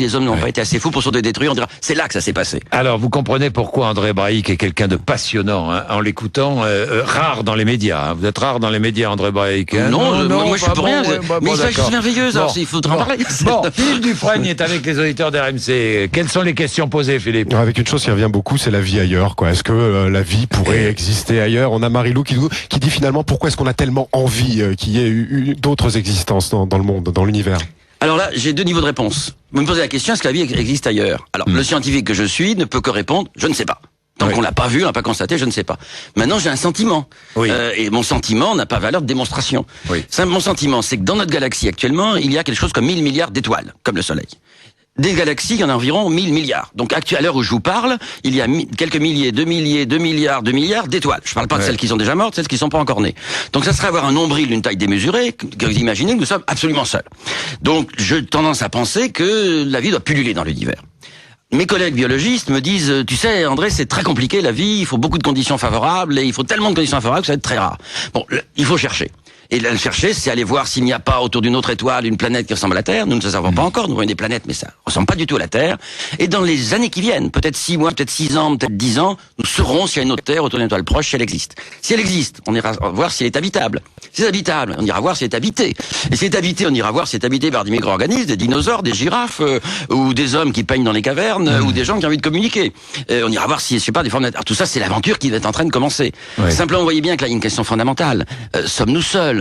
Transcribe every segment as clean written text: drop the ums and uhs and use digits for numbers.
les hommes n'ont pas été assez fous pour s'autodétruire, on dira c'est là que ça s'est passé. Alors, vous comprenez pourquoi André Braic est quelqu'un de passionnant, hein, en l'écoutant, rare dans les médias. Hein. Vous êtes rare dans les médias, André Braic. Hein. Moi je suis pour rien. Mais ça, je suis merveilleuse, alors il faudra en parler. Bon, Philippe Dufresne est avec les auditeurs d'RMC. Quelles sont les questions posées, Philippe? Avec une chose qui revient beaucoup, c'est la vie ailleurs, quoi. Est-ce que la vie pourrait exister ailleurs? On a Marie-Lou qui dit finalement pourquoi est-ce qu'on a tellement envie qu'il y ait eu d'autres existences dans le monde, dans l'univers? Alors là, j'ai deux niveaux de réponse. Vous me posez la question, est-ce que la vie existe ailleurs? Alors, le scientifique que je suis ne peut que répondre, je ne sais pas. Tant qu'on l'a pas vu, on l'a pas constaté, je ne sais pas. Maintenant, j'ai un sentiment. Oui. Et mon sentiment n'a pas valeur de démonstration. Oui. Mon sentiment, c'est que dans notre galaxie actuellement, il y a quelque chose comme 1000 milliards d'étoiles, comme le Soleil. Des galaxies, il y en a environ 1000 milliards. Donc, à l'heure où je vous parle, il y a quelques milliers, 2 milliards d'étoiles. Je parle pas de celles qui sont déjà mortes, celles qui sont pas encore nées. Donc, ça serait avoir un nombril d'une taille démesurée, que vous imaginez que nous sommes absolument seuls. Donc, j'ai tendance à penser que la vie doit pulluler dans l'univers. Mes collègues biologistes me disent, tu sais, André, c'est très compliqué la vie, il faut beaucoup de conditions favorables, et il faut tellement de conditions favorables que ça va être très rare. Bon, il faut chercher. Et là, le chercher, c'est aller voir s'il n'y a pas autour d'une autre étoile une planète qui ressemble à la Terre. Nous ne le savons pas encore, nous voyons des planètes, mais ça ressemble pas du tout à la Terre. Et dans les années qui viennent, peut-être 6 mois, peut-être 6 ans, peut-être 10 ans, nous saurons s'il y a une autre Terre autour d'une étoile proche, si elle existe. Si elle existe, on ira voir si elle est habitable. Si c'est habitable, on ira voir si elle est habitée. Et si elle est habitée, on ira voir si elle est habitée par des micro-organismes, des dinosaures, des girafes, ou des hommes qui peignent dans les cavernes, ou des gens qui ont envie de communiquer. On ira voir si, je sais pas, des formes. Alors tout ça, c'est l'aventure qui est en train de commencer. Ouais. Simplement, vous voyez bien que là, il y a une question fondamentale. Sommes-nous seuls?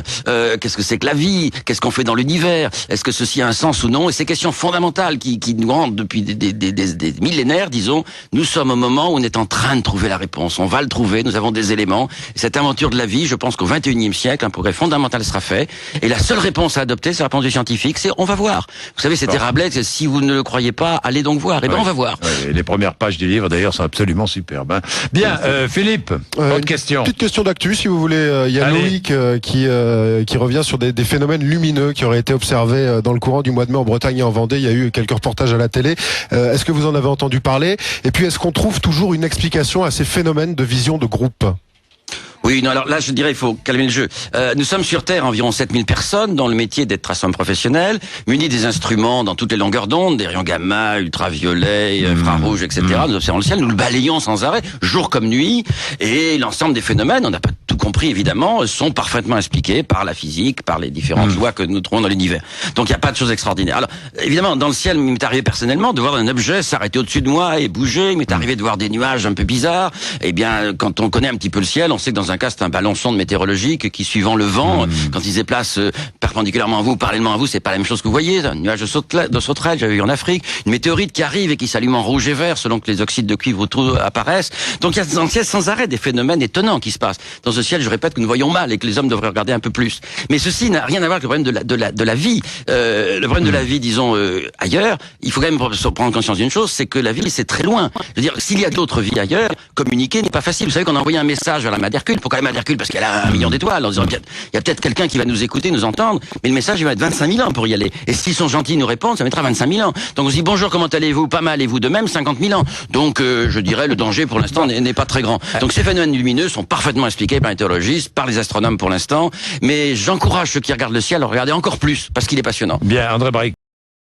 Qu'est-ce que c'est que la vie? Qu'est-ce qu'on fait dans l'univers? Est-ce que ceci a un sens ou non? Et ces questions fondamentales qui nous rendent depuis des millénaires, disons, nous sommes au moment où on est en train de trouver la réponse. On va le trouver, nous avons des éléments. Et cette aventure de la vie, je pense qu'au XXIe siècle, un progrès fondamental sera fait. Et la seule réponse à adopter, c'est la réponse du scientifique, c'est on va voir. Vous savez, c'était Rabelais, si vous ne le croyez pas, allez donc voir. Et ben on va voir. Ouais, les premières pages du livre, d'ailleurs, sont absolument superbes. Hein. Bien, Philippe, autre question. Petite question d'actu, si vous voulez. Il y a Loïc qui revient sur des phénomènes lumineux qui auraient été observés dans le courant du mois de mai en Bretagne et en Vendée. Il y a eu quelques reportages à la télé. Est-ce que vous en avez entendu parler? Et puis, est-ce qu'on trouve toujours une explication à ces phénomènes de vision de groupe? Oui, non, alors là, je dirais, il faut calmer le jeu. Nous sommes sur Terre environ 7000 personnes dans le métier d'être astronome professionnel, munis des instruments dans toutes les longueurs d'onde, des rayons gamma, ultraviolets, infrarouges, etc. Nous observons le ciel, nous le balayons sans arrêt, jour comme nuit, et l'ensemble des phénomènes, on n'a pas tout compris évidemment, sont parfaitement expliqués par la physique, par les différentes lois que nous trouvons dans l'univers. Donc il n'y a pas de choses extraordinaires. Alors, évidemment, dans le ciel, il m'est arrivé personnellement de voir un objet s'arrêter au-dessus de moi et bouger, il m'est arrivé de voir des nuages un peu bizarres. Eh bien, quand on connaît un petit peu le ciel, on sait que dans un cas, c'est un ballon sonde météorologique qui, suivant le vent, quand il se déplace perpendiculairement à vous, parallèlement à vous, c'est pas la même chose que vous voyez. Un nuage de sauterelle, j'avais vu en Afrique, une météorite qui arrive et qui s'allume en rouge et vert selon que les oxydes de cuivre autour apparaissent. Donc il y a dans le ciel sans arrêt des phénomènes étonnants qui se passent. Dans ce ciel, je répète que nous voyons mal et que les hommes devraient regarder un peu plus. Mais ceci n'a rien à voir avec le problème de la vie. Le problème de la vie, disons, ailleurs, il faut quand même prendre conscience d'une chose, c'est que la vie, c'est très loin. Je veux dire, s'il y a d'autres vies ailleurs, communiquer n'est pas facile. Vous savez qu'on a envoyé un message vers la Mère d'Hercule, pour quand même Hercule parce qu'elle a 1 million d'étoiles, en disant il y a peut-être quelqu'un qui va nous écouter, nous entendre, mais le message il va être 25 000 ans pour y aller. Et s'ils sont gentils, ils nous répondent, ça mettra 25 000 ans. Donc on se dit bonjour, comment allez-vous? Pas mal, et vous de même, 50 000 ans. Donc je dirais le danger pour l'instant n'est pas très grand. Donc ces phénomènes lumineux sont parfaitement expliqués par les théologistes, par les astronomes pour l'instant, mais j'encourage ceux qui regardent le ciel à regarder encore plus parce qu'il est passionnant. Bien, André Braic.